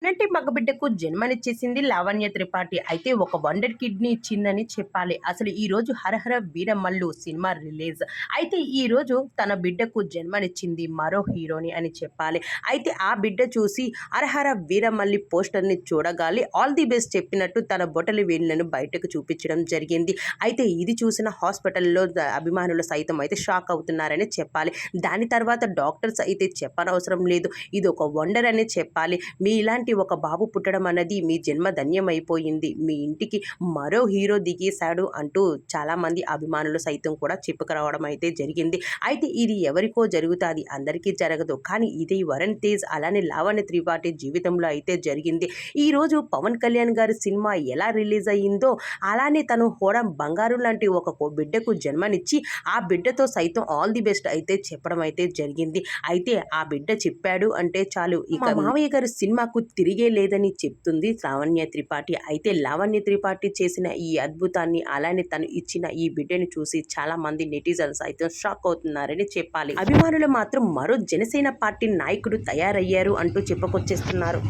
నటి మగబిడ్డకు జన్మనిచ్చేసింది లావణ్య త్రిపాఠి. అయితే ఒక వండర్ కిడ్నీ ఇచ్చిందని చెప్పాలి. అసలు ఈరోజు 'హరహర వీరమల్లు' సినిమా రిలీజ్. అయితే ఈరోజు తన బిడ్డకు జన్మనిచ్చింది మరో హీరోని అని చెప్పాలి. అయితే ఆ బిడ్డ చూసి 'హరహర వీరమల్లి' పోస్టర్‌ని చూడగానే ఆల్ ది బెస్ట్ చెప్పినట్టు తన బొటలి వేళ్లను బయటకు చూపించడం జరిగింది. అయితే ఇది చూసిన హాస్పిటల్‌లో అభిమానులు సైతం అయితే షాక్ అవుతున్నారని చెప్పాలి. దాని తర్వాత డాక్టర్స్ అయితే చెప్పనవసరం లేదు. ఇది ఒక వండర్ అనే చెప్పాలి. మీ ఇలాంటి ఒక బాబు పుట్టడం అన్నది మీ జన్మ ధన్యమైపోయింది. మీ ఇంటికి మరో హీరో దిగేశాడు అంటూ చాలామంది అభిమానులు సైతం కూడా చెప్పుకురావడం అయితే జరిగింది. అయితే ఇది ఎవరికో జరుగుతాది, అందరికీ జరగదు. కానీ ఇది వరుణ్ తేజ్ అలానే లావణ్య త్రిపాఠి జీవితంలో అయితే జరిగింది. ఈరోజు పవన్ కళ్యాణ్ గారి సినిమా ఎలా రిలీజ్ అయ్యిందో అలానే తను కూడా బంగారు లాంటి ఒక బిడ్డకు జన్మనిచ్చి ఆ బిడ్డతో సైతం ఆల్ ది బెస్ట్ అయితే చెప్పడం అయితే జరిగింది. అయితే ఆ బిడ్డ చెప్పాడు అంటే చాలు, ఇక మావయ్య గారి సినిమాకు తిరిగే లేదని చెప్తుంది లావణ్య త్రిపాఠి. అయితే లావణ్య త్రిపాఠి చేసిన ఈ అద్భుతాన్ని అలానే తను ఇచ్చిన ఈ బిడ్డని చూసి చాలా మంది నెటిజన్స్ అయితే షాక్ అవుతున్నారని చెప్పాలి. అభిమానులు మాత్రం మరో జనసేన పార్టీ నాయకుడు తయారయ్యారు అంటూ చెప్పుకొచ్చేస్తున్నారు.